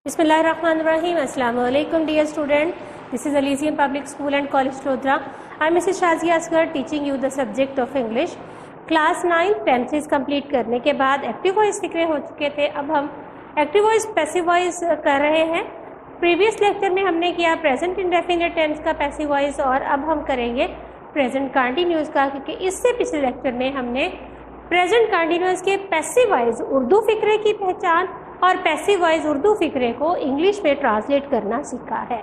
Bismillahirrahmanirrahim. Assalamu alaikum dear student. This is Elysium Public School and College Lodra. I am Mrs. Shazia Asghar teaching you the subject of English. Class 9 tenses complete करने के बाद active voice सीखे हो चुके थे। अब हम active voice passive voice कर रहे हैं। प्रीवियस लेक्चर में हमने किया प्रेजेंट इंडेफिनिट टेंस का पैसिव वॉइस और अब हम करेंगे प्रेजेंट कंटिन्यूअस का, क्योंकि इससे पिछले लेक्चर में हमने प्रेजेंट कंटिन्यूअस के पैसिव वॉइस उर्दू फिक्रे की पहचान और पैसिव वॉइस उर्दू फिक्रे को इंग्लिश में ट्रांसलेट करना सीखा है।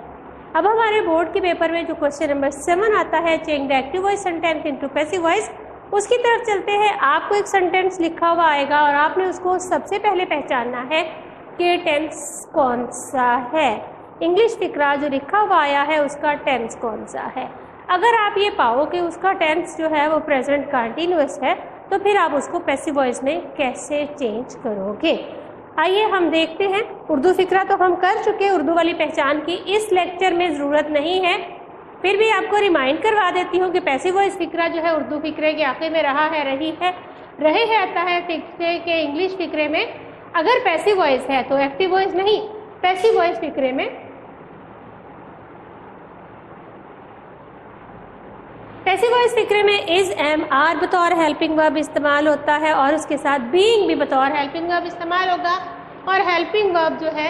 अब हमारे बोर्ड के पेपर में जो क्वेश्चन नंबर 7 आता है, change the active voice sentence into passive voice, उसकी तरफ चलते हैं। आपको एक सेंटेंस लिखा हुआ आएगा और आपने उसको सबसे पहले पहचानना है कि टेंस कौन सा है। इंग्लिश फिक्रा जो लिखा हुआ आया है उसका टेंस कौन सा है। अगर आप ये पाओ कि उसका टेंस जो है वो प्रेजेंट कंटिन्यूअस है, तो फिर आप उसको पैसिव वॉइस में कैसे चेंज करोगे। आइए हम देखते हैं। उर्दू फिक्रा तो हम कर चुके हैं, उर्दू वाली पहचान की इस लेक्चर में ज़रूरत नहीं है, फिर भी आपको रिमाइंड करवा देती हूँ कि पैसिव वॉइस फिक्रा जो है उर्दू फिक्रे के आखिर में रहा है, रहे है आता है फिक्रे के इंग्लिश फिक्रे में। अगर पैसिव वॉइस है तो एक्टिव वॉइस नहीं, पैसिव वॉइस फिक्रे में पैसिव वॉइस फिक्रे में इज, एम, आर बतौर हेल्पिंग वर्ब इस्तेमाल होता है और उसके साथ बीइंग भी बतौर हेल्पिंग वर्ब इस्तेमाल होगा और हेल्पिंग वर्ब जो है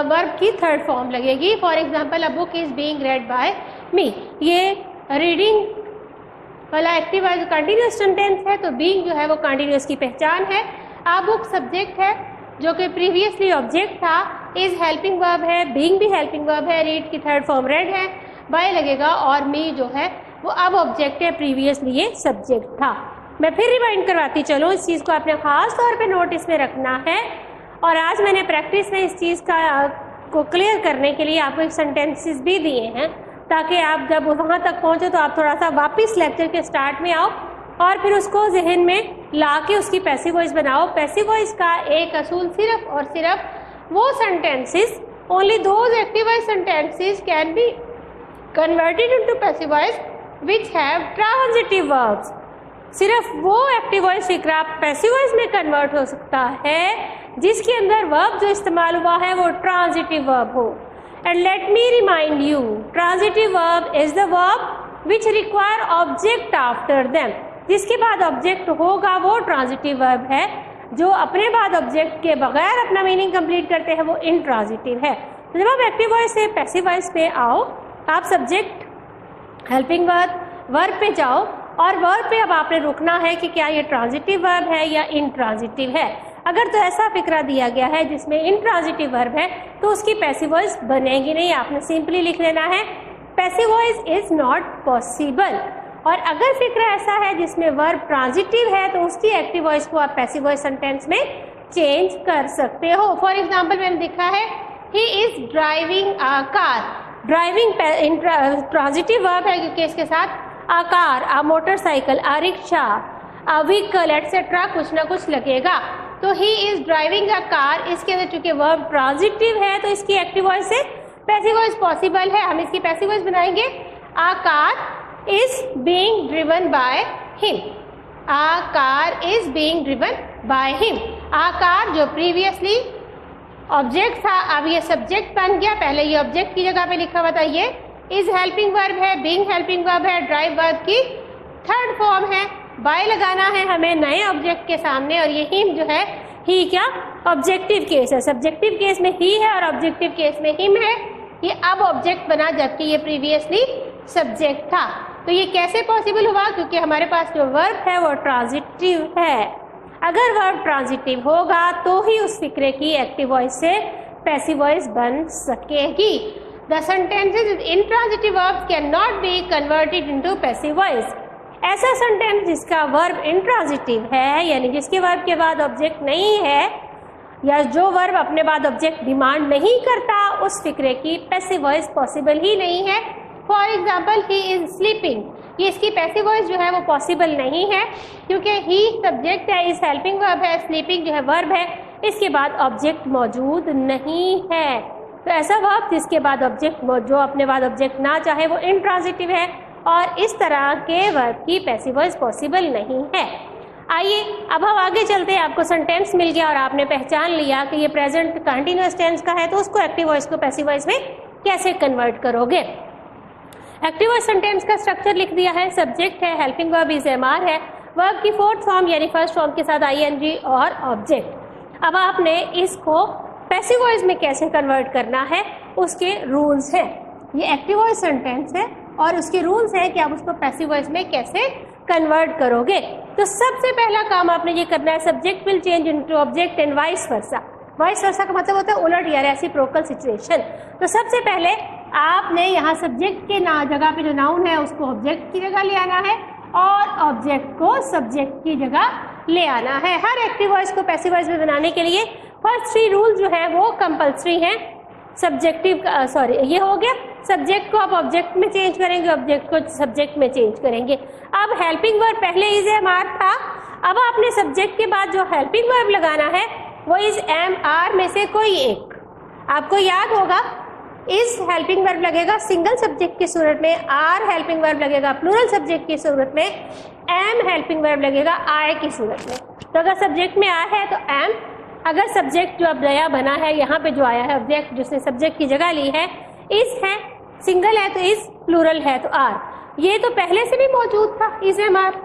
वर्ब की थर्ड फॉर्म लगेगी। For example, a book is being read by me, ये रीडिंग वाला एक्टिव वॉइस कंटिन्यूअस सेंटेंस है, तो बीइंग जो है वो कंटिन्यूअस की पहचान है। अ बुक सब्जेक्ट है जो कि प्रीवियसली ऑब्जेक्ट था, इज हेल्पिंग वर्ब है, बीइंग भी हेल्पिंग वर्ब है, रीड की थर्ड फॉर्म रेड है, बाय लगेगा और मी जो है वो अब ऑब्जेक्ट है, प्रीवियसली ये सब्जेक्ट था। मैं फिर रिमाइंड करवाती चलो, इस चीज़ को आपने ख़ास तौर पे नोटिस में रखना है और आज मैंने प्रैक्टिस में इस चीज़ को क्लियर करने के लिए आपको एक सेंटेंसेस भी दिए हैं, ताकि आप जब वहाँ तक पहुँचो तो आप थोड़ा सा वापस लेक्चर के स्टार्ट में आओ और फिर उसको जहन में ला के उसकी पैसिव वॉइस बनाओ। पैसिव वॉइस का एक असूल सिर्फ और सिर्फ वो sentences, only those active voice sentences can be converted into passive voice which have transitive verbs। सिर्फ वो एक्टिव वॉइस फिक्रा पैसिव वॉइस में कन्वर्ट हो सकता है जिसके अंदर वर्ब जो इस्तेमाल हुआ है वो ट्रांजिटिव वर्ब हो। And let me remind you, transitive verb is the verb which require object after them. जिसके बाद ऑब्जेक्ट होगा वो ट्रांजिटिव वर्ब है, जो अपने बाद ऑब्जेक्ट के बगैर अपना मीनिंग कंप्लीट करते हैं वो इंट्रांजिटिव है। तो जब आप एक्टिव वॉइस से पैसिव वॉइस पे आओ, आप सब्जेक्ट हेल्पिंग वर्ब पे जाओ और वर्ब पे अब आपने रुकना है कि क्या ये ट्रांजिटिव वर्ब है या इंट्रांजिटिव है। अगर तो ऐसा फिक्रा दिया गया है जिसमें इंट्रांजिटिव वर्ब है तो उसकी पैसिव वॉइस बनेगी नहीं, आपने सिंपली लिख लेना है passive voice is not possible. और अगर फिक्रा ऐसा है जिसमें वर्ब ट्रांजिटिव है तो उसकी एक्टिव वॉइस को आप पैसिव वॉइस सेंटेंस में चेंज कर सकते हो। फॉर एग्जाम्पल मैंने लिखा है he is driving a car. Driving transitive verb है क्योंकि इसके साथ a car, a motorcycle, a rickshaw, a vehicle etcetera कुछ ना कुछ लगेगा। तो he is driving a car, इसके अंदर चूंकि वर्ब ट्रांजिटिव है तो इसकी एक्टिव वॉइस से पैसिव वॉइस पॉसिबल है। हम इसकी पैसिव वॉइस बनाएंगे a car is being driven by him. A car is being driven by him. A car जो प्रीवियसली ऑब्जेक्ट था अब ये सब्जेक्ट बन गया, पहले ये ऑब्जेक्ट की जगह पे लिखा हुआ था, ये इज हेल्पिंग वर्ब है, बीइंग हेल्पिंग वर्ब है, ड्राइव वर्ब की थर्ड फॉर्म है, बाय लगाना है हमें नए ऑब्जेक्ट के सामने और ये हिम जो है, ही क्या ऑब्जेक्टिव केस है, सब्जेक्टिव केस में ही है और ऑब्जेक्टिव केस में हिम है। ये अब ऑब्जेक्ट बना जबकि ये प्रीवियसली सब्जेक्ट था। तो ये कैसे पॉसिबल हुआ, क्योंकि हमारे पास जो वर्ब है वो ट्रांजिटिव है। अगर वर्ब ट्रांजिटिव होगा तो ही उस फिक्रे की एक्टिव वॉइस से पैसिव वॉइस बन सकेगी। The sentences with intransitive verbs can not be converted into passive voice. ऐसा सेंटेंस जिसका वर्ब इंट्रांजिटिव है, यानी जिसके वर्ब के बाद ऑब्जेक्ट नहीं है या जो वर्ब अपने बाद ऑब्जेक्ट डिमांड नहीं करता, उस फिक्रे की पैसिव वॉइस पॉसिबल ही नहीं है। For example, he is sleeping, ये इसकी पैसिव वॉइस जो है वो पॉसिबल नहीं है क्योंकि ही सब्जेक्ट है, इस हेल्पिंग वर्ब है, स्लीपिंग जो है वर्ब है, इसके बाद ऑब्जेक्ट मौजूद नहीं है। तो ऐसा वर्ब जिसके बाद ऑब्जेक्ट जो अपने बाद ऑब्जेक्ट ना चाहे वो इंट्रांजिटिव है और इस तरह के वर्ब की पैसिव वॉइस पॉसिबल नहीं है। आइए अब हम आगे चलते हैं। आपको सेंटेंस मिल गया और आपने पहचान लिया कि ये प्रेजेंट कंटिन्यूअस टेंस का है, तो उसको एक्टिव वॉइस को पैसिव वॉइस में कैसे कन्वर्ट करोगे। एक्टिव वॉइस सेंटेंस का स्ट्रक्चर लिख दिया है, सब्जेक्ट है, हेल्पिंग वर्ब इज एमआर है, वर्ब की फोर्थ फॉर्म यानी फर्स्ट फॉर्म के साथ आईएनजी और ऑब्जेक्ट। अब आपने इसको पैसिव वॉइस में कैसे कन्वर्ट करना है उसके रूल्स हैं। ये एक्टिव वॉइस सेंटेंस है और उसके रूल्स है कि आप उसको पैसिव वॉइस में कैसे कन्वर्ट करोगे। तो सबसे पहला काम आपने ये करना है, subject will change into object and vice versa. Vice versa का मतलब होता है उलट या रेसिप्रोकल सिचुएशन। तो सबसे पहले आपने यहाँ सब्जेक्ट के जगह पे जो नाउन है उसको ऑब्जेक्ट की जगह ले आना है और ऑब्जेक्ट को सब्जेक्ट की जगह ले आना है। हर एक्टिव वॉइस को पैसिव वॉइस में बनाने के लिए फर्स्ट 3 रूल जो है वो कंपल्सरी हैं। सब्जेक्टिव ये हो गया, सब्जेक्ट को आप ऑब्जेक्ट में चेंज करेंगे, ऑब्जेक्ट को सब्जेक्ट में चेंज करेंगे। अब हेल्पिंग वर्ब पहले इज एम आर था, अब आपने सब्जेक्ट के बाद जो हेल्पिंग वर्ब लगाना है वो इज एम आर में से कोई एक। आपको याद होगा इज हेल्पिंग वर्ब लगेगा सिंगल सब्जेक्ट की सूरत में, आर हेल्पिंग वर्ब लगेगा प्लूरल सब्जेक्ट की सूरत में, एम हेल्पिंग वर्ब लगेगा आई की सूरत में। तो अगर सब्जेक्ट में आर है तो एम, अगर सब्जेक्ट जो अब नया बना है यहाँ पे जो आया है ऑब्जेक्ट जिसने सब्जेक्ट की जगह ली है, इज है, सिंगल है तो इज, प्लूरल है तो आर। ये तो पहले से भी मौजूद था इज एम आर,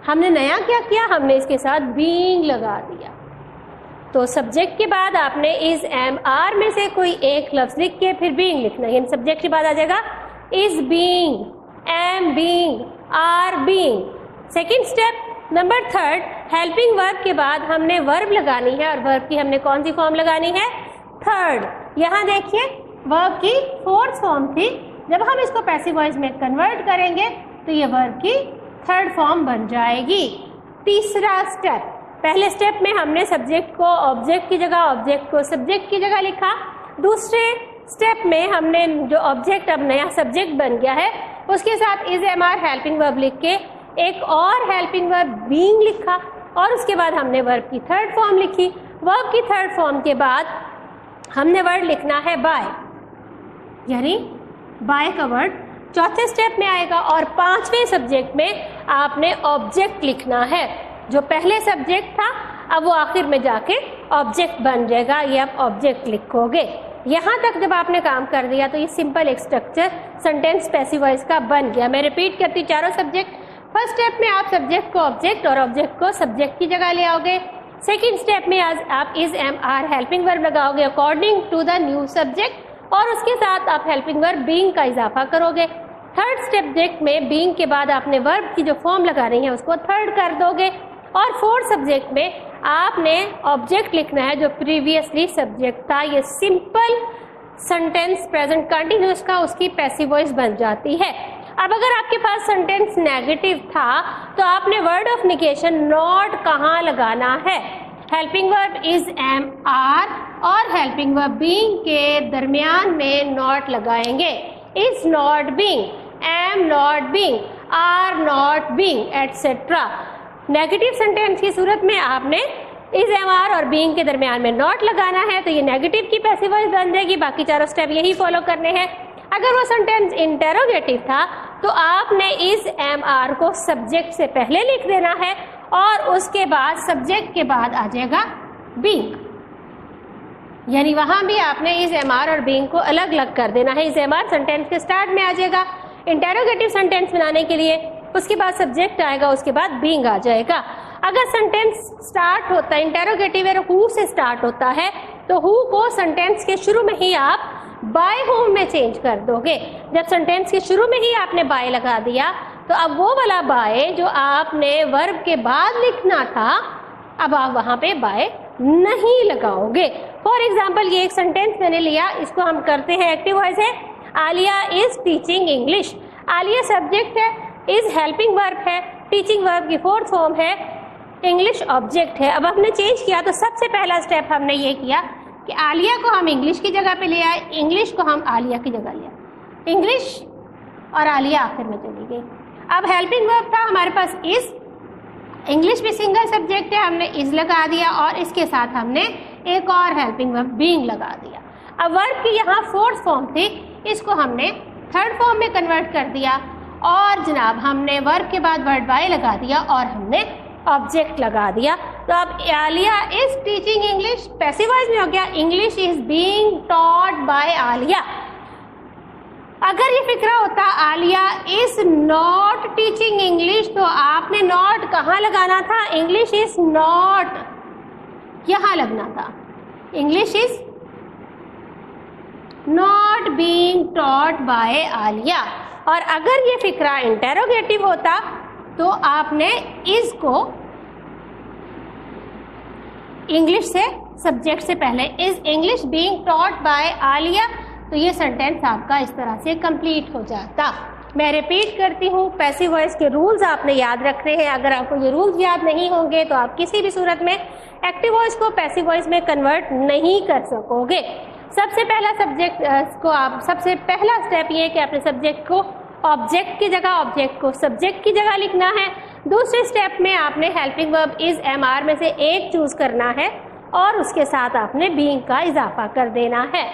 हमने नया क्या किया, हमने इसके साथ बीइंग लगा दिया। तो सब्जेक्ट के बाद आपने इज एम आर में से कोई एक लफ्ज लिख के फिर बीइंग लिखना है, यानी सब्जेक्ट के बाद आ जाएगा is being, am being, are being. Second step number 3, helping verb के बाद हमने वर्ब लगानी है और वर्ब की हमने कौन सी फॉर्म लगानी है, थर्ड। यहाँ देखिए वर्ब की फोर्थ फॉर्म थी, जब हम इसको पैसिव वॉइस में कन्वर्ट करेंगे तो ये वर्ब की थर्ड फॉर्म बन जाएगी। तीसरा स्टेप, पहले स्टेप में हमने सब्जेक्ट को ऑब्जेक्ट की जगह, ऑब्जेक्ट को सब्जेक्ट की जगह लिखा। दूसरे स्टेप में हमने जो ऑब्जेक्ट अब नया सब्जेक्ट बन गया है उसके साथ is am are helping verb लिख के एक और हेल्पिंग वर्ब बीइंग लिखा और उसके बाद हमने वर्ब की थर्ड फॉर्म लिखी। वर्ब की थर्ड फॉर्म के बाद हमने वर्ड लिखना है बाय, यानी बाय का वर्ड चौथे स्टेप में आएगा और 5वें सब्जेक्ट में आपने ऑब्जेक्ट लिखना है। जो पहले सब्जेक्ट था अब वो आखिर में जाके ऑब्जेक्ट बन जाएगा, ये आप ऑब्जेक्ट लिखोगे। यहाँ तक जब आपने काम कर दिया तो ये सिंपल एक स्ट्रक्चर सेंटेंस पैसिव वॉइस का बन गया। मैं रिपीट करती, चारों सब्जेक्ट, फर्स्ट स्टेप में आप सब्जेक्ट को ऑब्जेक्ट और ऑब्जेक्ट को सब्जेक्ट की जगह ले आओगे। सेकेंड स्टेप में आप is am are helping verb लगाओगे according to the new subject और उसके साथ आप हेल्पिंग वर्ब बीइंग का इजाफा करोगे। थर्ड सब्जेक्ट में बीइंग के बाद आपने वर्ब की जो फॉर्म लगानी है उसको थर्ड कर दोगे और फोर्थ सब्जेक्ट में आपने ऑब्जेक्ट लिखना है जो प्रीवियसली सब्जेक्ट था। ये सिंपल सेंटेंस प्रेजेंट कंटिन्यूअस का उसकी पैसिव वॉइस बन जाती है। अब अगर आपके पास सेंटेंस नेगेटिव था तो आपने वर्ड ऑफ निगेशन नॉट कहाँ लगाना है, helping verb is am are और हेल्पिंग वर्ब बीइंग के दरमियान में नॉट लगाएंगे। Is not being, am not being, are not being etcetera. Negative sentence की सूरत में आपने इज एम आर और बीइंग के दरमियान में नॉट लगाना है तो ये नेगेटिव की पैसिव वॉइस बन जाएगी। बाकी चारों स्टेप यही फॉलो करने हैं। अगर वो सेंटेंस इंटेरोगेटिव था तो आपने इज एम आर को सब्जेक्ट से पहले लिख देना है और उसके बाद सब्जेक्ट के बाद आ जाएगा बीइंग, यानी वहां भी आपने इज एम आर और बीइंग को अलग अलग कर देना है। इज एम आर सेंटेंस के स्टार्ट में आ जाएगा इंटेरोगेटिव सेंटेंस बनाने के लिए, उसके बाद सब्जेक्ट आएगा, उसके बाद बीइंग आ जाएगा। अगर सेंटेंस स्टार्ट होता है इंटेरोगेटिव है हु से स्टार्ट होता है तो हु को सेंटेंस के शुरू में ही आप बाय होम में चेंज कर दोगे। जब सेंटेंस के शुरू में ही आपने बाय लगा दिया तो अब वो वाला बाय जो आपने वर्ब के बाद लिखना था अब आप वहां पे बाय नहीं लगाओगे। फॉर एग्जाम्पल ये एक सेंटेंस मैंने लिया, इसको हम करते हैं एक्टिव वॉइस है, Alia is teaching English. Alia subject है, इज हेल्पिंग वर्ब है, टीचिंग वर्ब की फोर्थ फॉर्म है, इंग्लिश ऑब्जेक्ट है। अब हमने चेंज किया तो सबसे पहला स्टेप हमने ये किया कि आलिया को हम इंग्लिश की जगह पे ले आए, इंग्लिश को हम आलिया की जगह लिया, इंग्लिश और आलिया आखिर में चली गई। अब हेल्पिंग वर्ब था हमारे पास इज, इंग्लिश भी सिंगल सब्जेक्ट है, हमने इज लगा दिया और इसके साथ हमने एक और हेल्पिंग वर्ब बीइंग लगा दिया। अब वर्ब की यहाँ फोर्थ फॉर्म थी, इसको हमने थर्ड फॉर्म में कन्वर्ट कर दिया और जनाब हमने वर्ब के बाद वर्ड बाय लगा दिया और हमने ऑब्जेक्ट लगा दिया। तो अब Alia is teaching English, passive voice में हो गया English is being taught by Alia. अगर ये फिक्रा होता Alia is not teaching English, तो आपने नॉट कहाँ लगाना था? इंग्लिश इज नॉट यहाँ लगना था। English is not being taught by Alia. और अगर ये फिक्रा इंटेरोगेटिव होता तो आपने इज को इंग्लिश से सब्जेक्ट से पहले is English being taught by Alia, तो ये सेंटेंस आपका इस तरह से कंप्लीट हो जाता। मैं रिपीट करती हूँ, पैसिव वॉइस के रूल्स आपने याद रखने हैं। अगर आपको ये रूल्स याद नहीं होंगे तो आप किसी भी सूरत में एक्टिव वॉइस को पैसिव वॉइस में कन्वर्ट नहीं कर सकोगे। सबसे पहला सबसे पहला स्टेप ये है कि आपने सब्जेक्ट को ऑब्जेक्ट की जगह, ऑब्जेक्ट को सब्जेक्ट की जगह लिखना है। दूसरे स्टेप में आपने हेल्पिंग वर्ब इज एमआर में से एक चूज करना है और उसके साथ आपने बीइंग का इजाफा कर देना है।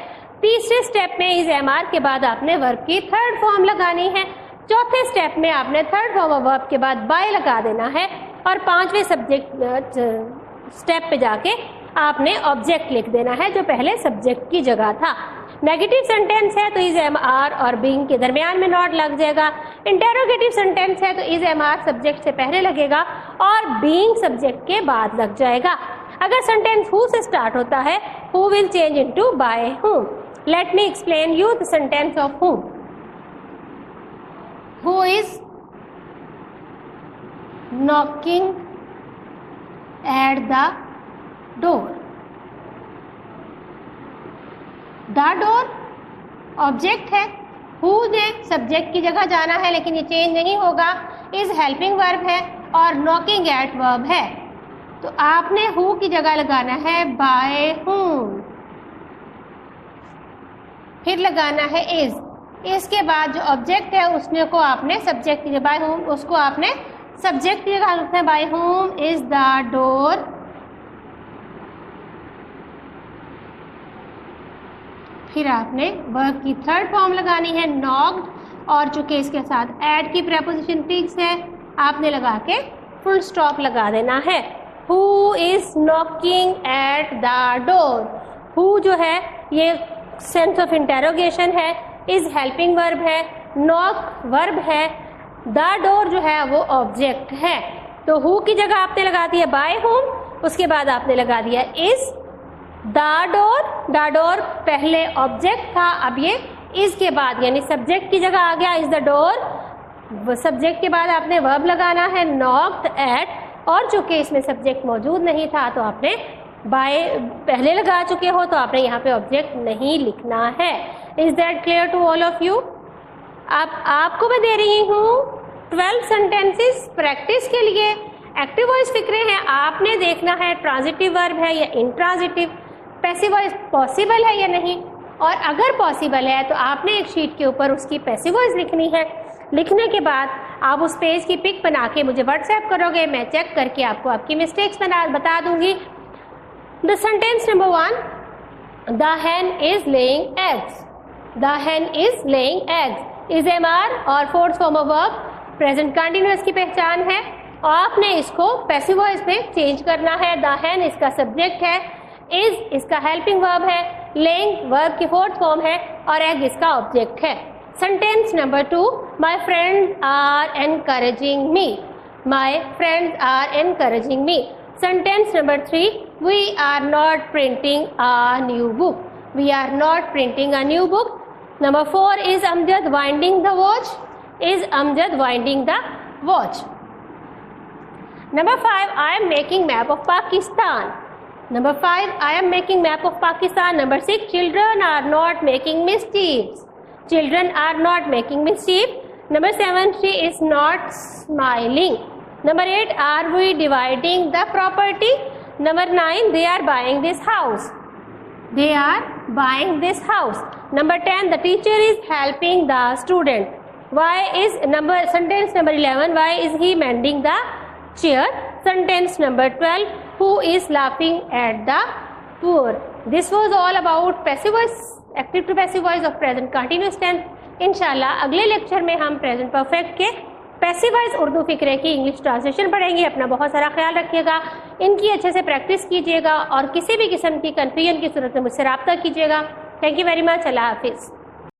तीसरे स्टेप में इज एमआर के बाद आपने वर्ब की थर्ड फॉर्म लगानी है। चौथे स्टेप में आपने थर्ड फॉर्म ऑफ वर्ब के बाद बाय लगा देना है। और पांचवें स्टेप पे जाके आपने ऑब्जेक्ट लिख देना है जो पहले सब्जेक्ट की जगह था। नेगेटिव सेंटेंस है तो इज एमआर और बीइंग के दरमियान में नॉट लग जाएगा। इंटेरोगेटिव सेंटेंस है तो इज एमआर सब्जेक्ट से पहले लगेगा और बीइंग सब्जेक्ट के बाद लग जाएगा। अगर सेंटेंस हु से स्टार्ट होता है, who will change into bye whom। Let me explain you the sentence of whom. Who is knocking at the door? The door object है, who ने सब्जेक्ट की जगह जाना है लेकिन ये चेंज नहीं होगा। is हेल्पिंग वर्ब है और knocking at वर्ब है, तो आपने who की जगह लगाना है by whom, फिर लगाना है इज। इसके बाद जो ऑब्जेक्ट है उसने को आपने सब्जेक्ट की जगह बाय होम, उसको आपने सब्जेक्ट की जगह रखना है by home is the door. फिर आपने वर्ब की थर्ड फॉर्म लगानी है नॉक्ड, और चूंकि इसके साथ एड की प्रेपोजिशन फिक्स है आपने लगा के फुल स्टॉप लगा देना है। Who is knocking at the door, who जो है ये सेंस ऑफ इंटेरोगेशन है, इज हेल्पिंग वर्ब है, नॉक वर्ब है, द डोर जो है वो ऑब्जेक्ट है। तो हु की जगह आपने लगा दिया बाय होम, उसके बाद आपने लगा दिया इज। द डोर पहले ऑब्जेक्ट था, अब ये इज के बाद यानी सब्जेक्ट की जगह आ गया इज द डोर। सब्जेक्ट के बाद आपने वर्ब लगाना है नॉक्ड एट, और चूंकि इसमें सब्जेक्ट मौजूद नहीं था तो आपने बाय पहले लगा चुके हो तो आपने यहाँ पे ऑब्जेक्ट नहीं लिखना है। Is that clear to all of you? आपको मैं दे रही हूँ 12 सेंटेंसेस प्रैक्टिस के लिए। एक्टिव वॉइस फिक्रे हैं, आपने देखना है ट्रांजिटिव वर्ब है या इंट्रांजिटिव, पैसिव वॉइस पॉसिबल है या नहीं, और अगर पॉसिबल है तो आपने एक शीट के ऊपर उसकी पैसिव वॉइस लिखनी है। लिखने के बाद आप उस पेज की पिक बना के मुझे व्हाट्सएप करोगे, मैं चेक करके आपको आपकी मिस्टेक्स बता दूंगी। The sentence number 1, the hen is laying eggs. The hen is laying eggs. Is MR और fourth form of verb present continuous की पहचान है और आपने इसको पैसिव वॉइस में चेंज करना है। The hen इसका सब्जेक्ट है, is इसका हेल्पिंग वर्ब है, laying वर्ब की फोर्थ फॉर्म है और egg इसका ऑब्जेक्ट है। Sentence number 2, my friends are encouraging me. My friends are encouraging me. Sentence number 3, we are not printing a new book. We are not printing a new book. Number 4 is Amjad winding the watch. Is Amjad winding the watch. Number 5, I am making map of Pakistan. Number 5, I am making map of Pakistan. Number 6, children are not making mischiefs. Children are not making mischief. Number 7, she is not smiling. Number 8, are we dividing the property? Number 9, they are buying this house. They are buying this house. Number 10, the teacher is helping the student. Sentence number 11, why is he mending the chair? Sentence number 12, who is laughing at the poor? This was all about passive voice, active to passive voice of present continuous tense. इंशाल्लाह अगले lecture में हम present perfect के passive voice Urdu फिक्रे की English translation पढ़ेंगे। अपना बहुत सारा ख्याल रखिएगा, इनकी अच्छे से प्रैक्टिस कीजिएगा और किसी भी किस्म की कन्फ्यूजन की सूरत में मुझसे रब्ता कीजिएगा। Thank you very much. अल्लाह हाफिज़।